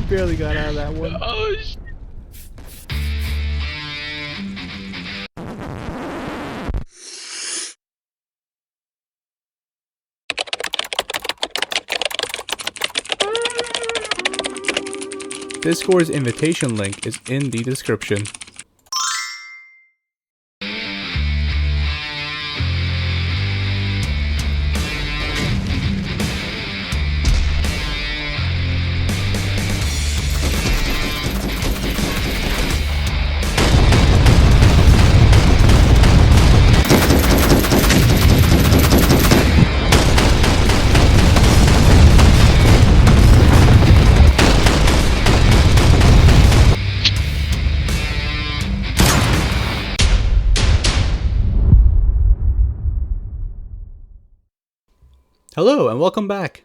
barely got out of that one. Oh, Discord's invitation link is in the description. Hello and welcome back.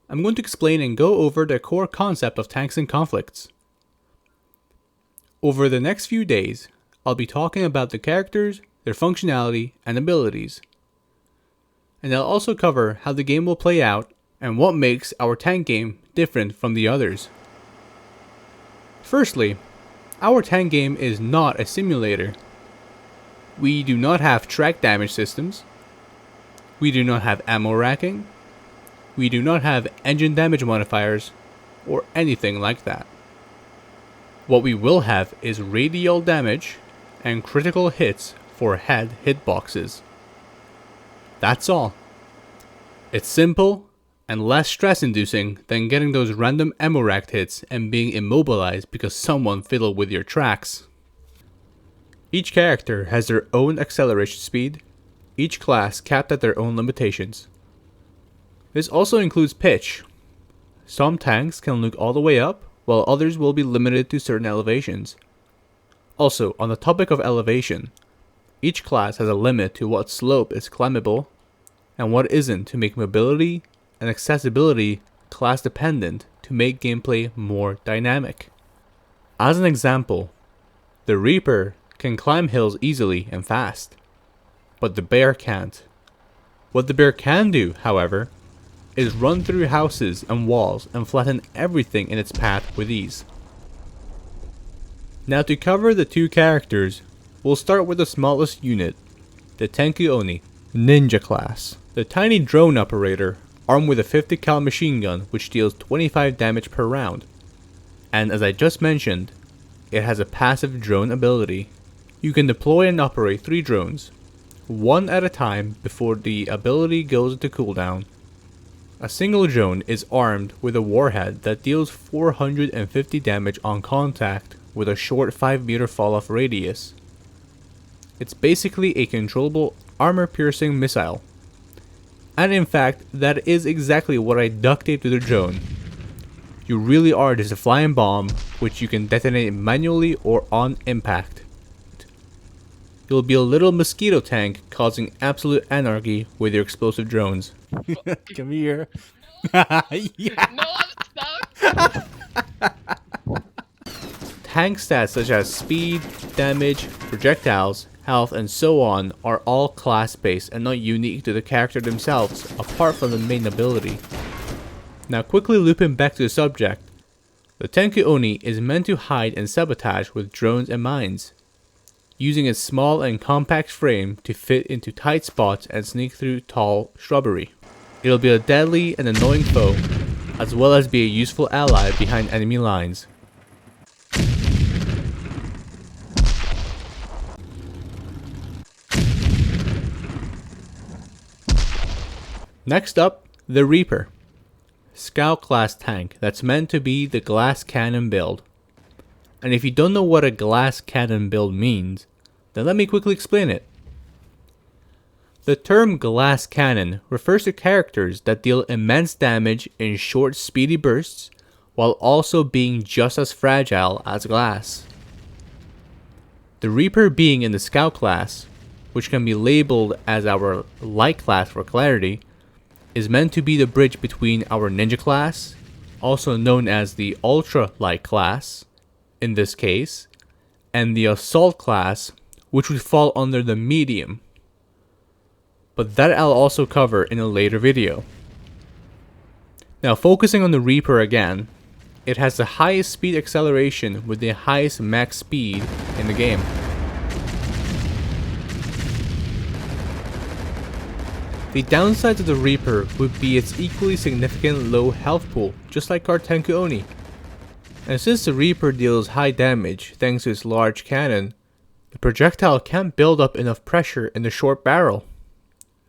I'm going to explain and go over the core concept of tanks and conflicts. Over the next few days, I'll be talking about the characters, their functionality, and abilities. And I'll also cover how the game will play out and what makes our tank game different from the others. Firstly, our tank game is not a simulator. We do not have track damage systems. We do not have ammo racking. We do not have engine damage modifiers or anything like that. What we will have is radial damage and critical hits for head hitboxes. That's all. It's simple and less stress inducing than getting those random ammo racked hits and being immobilized because someone fiddled with your tracks. Each character has their own acceleration speed, each class capped at their own limitations. This also includes pitch. Some tanks can look all the way up, while others will be limited to certain elevations. Also, on the topic of elevation, each class has a limit to what slope is climbable and what isn't to make mobility and accessibility class dependent to make gameplay more dynamic. As an example, the Reaper can climb hills easily and fast, but the Bear can't. What the Bear can do, however, is run through houses and walls and flatten everything in its path with ease. Now to cover the two characters, we'll start with the smallest unit, the Tenku Oni, Ninja class. The tiny drone operator, armed with a 50 cal machine gun which deals 25 damage per round. And as I just mentioned, it has a passive drone ability. You can deploy and operate 3 drones, one at a time before the ability goes into cooldown. A single drone is armed with a warhead that deals 450 damage on contact with a short 5 meter fall off radius. It's basically a controllable armor piercing missile. And in fact, that is exactly what I duct taped to the drone. You really are just a flying bomb which you can detonate manually or on impact. You'll be a little mosquito tank causing absolute anarchy with your explosive drones. Come here. Yeah. no, I'm stuck. Tank stats such as speed, damage, projectiles, health, and so on are all class based and not unique to the character themselves apart from the main ability. Now quickly looping back to the subject, the Tenku Oni is meant to hide and sabotage with drones and mines, using its small and compact frame to fit into tight spots and sneak through tall shrubbery. It'll be a deadly and annoying foe, as well as be a useful ally behind enemy lines. Next up, the Reaper. Scout class tank that's meant to be the glass cannon build. And if you don't know what a glass cannon build means, then let me quickly explain it. The term glass cannon refers to characters that deal immense damage in short speedy bursts while also being just as fragile as glass. The Reaper being in the Scout class, which can be labeled as our light class for clarity, is meant to be the bridge between our Ninja class, also known as the Ultra Light class, in this case, and the Assault class, which would fall under the Medium. But that I'll also cover in a later video. Now focusing on the Reaper again, It has the highest speed acceleration with the highest max speed in the game. The downside to the Reaper would be its equally significant low health pool, just like our Tenku Oni. And since the Reaper deals high damage thanks to its large cannon, the projectile can't build up enough pressure in the short barrel.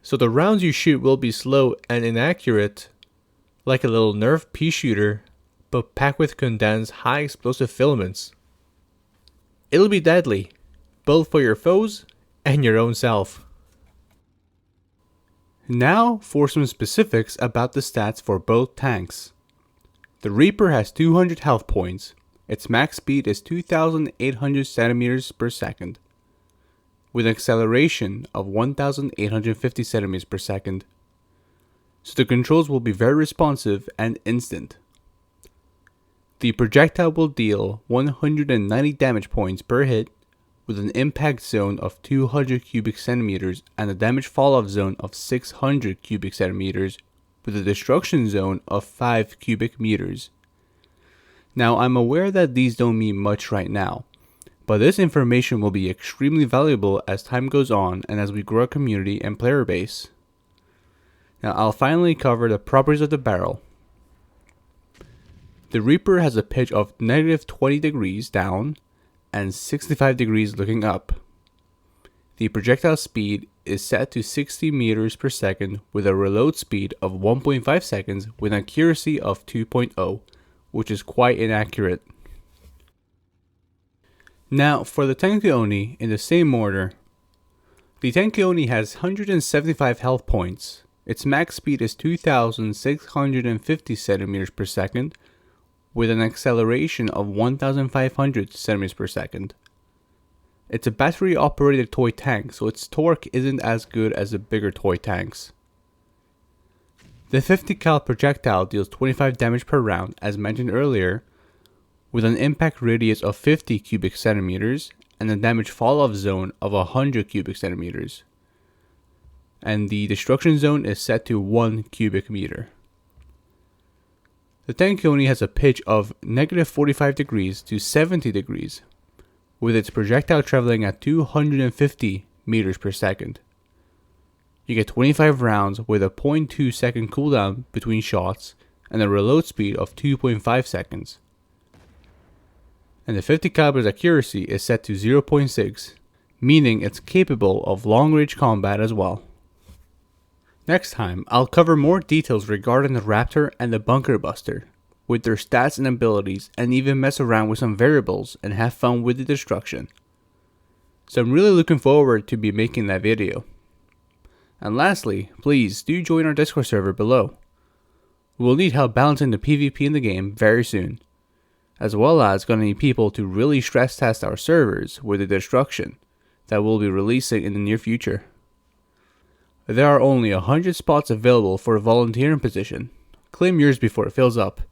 So the rounds you shoot will be slow and inaccurate, like a little Nerf pea shooter, but packed with condensed high explosive filaments. It'll be deadly, both for your foes and your own self. Now for some specifics about the stats for both tanks. The Reaper has 200 health points. Its max speed is 2,800 centimeters per second, with an acceleration of 1,850 centimeters per second. So the controls will be very responsive and instant. The projectile will deal 190 damage points per hit, with an impact zone of 200 cubic centimeters and a damage falloff zone of 600 cubic centimeters, with a destruction zone of 5 cubic meters. Now, I'm aware that these don't mean much right now, but this information will be extremely valuable as time goes on and as we grow a community and player base. Now, I'll finally cover the properties of the barrel. The Reaper has a pitch of -20 degrees down and 65 degrees looking up. The projectile speed is set to 60 meters per second with a reload speed of 1.5 seconds with an accuracy of 2.0, which is quite inaccurate. Now for the Tenku Oni in the same order. The Tenku Oni has 175 health points. Its max speed is 2,650 centimeters per second, with an acceleration of 1,500 centimeters per second. It's a battery operated toy tank, so its torque isn't as good as the bigger toy tanks. The 50 cal projectile deals 25 damage per round as mentioned earlier, with an impact radius of 50 cubic centimeters and a damage falloff zone of 100 cubic centimeters. And the destruction zone is set to 1 cubic meter. The Tenku Oni has a pitch of -45 degrees to 70 degrees, with its projectile traveling at 250 meters per second. You get 25 rounds with a 0.2 second cooldown between shots and a reload speed of 2.5 seconds. And the 50 caliber's accuracy is set to 0.6, meaning it's capable of long range combat as well. Next time, I'll cover more details regarding the Raptor and the Bunker Buster, with their stats and abilities, and even mess around with some variables and have fun with the destruction. So I'm really looking forward to be making that video. And lastly, please do join our Discord server below. We'll need help balancing the PvP in the game very soon, as well as going to need people to really stress test our servers with the destruction that we'll be releasing in the near future. There are only 100 spots available for a volunteering position. Claim yours before it fills up.